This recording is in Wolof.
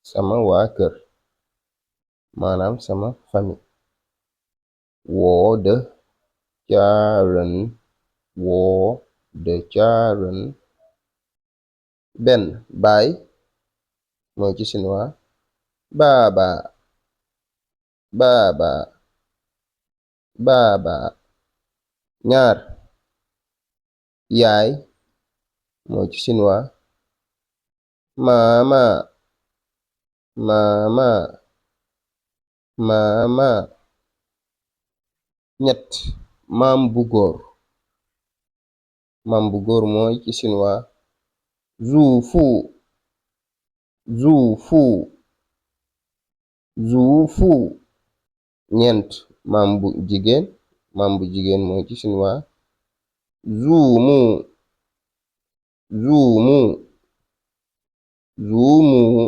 sama waa kër maanaam sama famille. woo de jaren, woo de jaren. benn baay mooy ci chinois baaba baaba baaba. ñaar yaay mooy ci chinois mama mama mama. ñett maam bu góor mooy ci chinois zufu zufu zufu. ñeent maam bu jigéen mooy ci chinois zumu zumu zumu.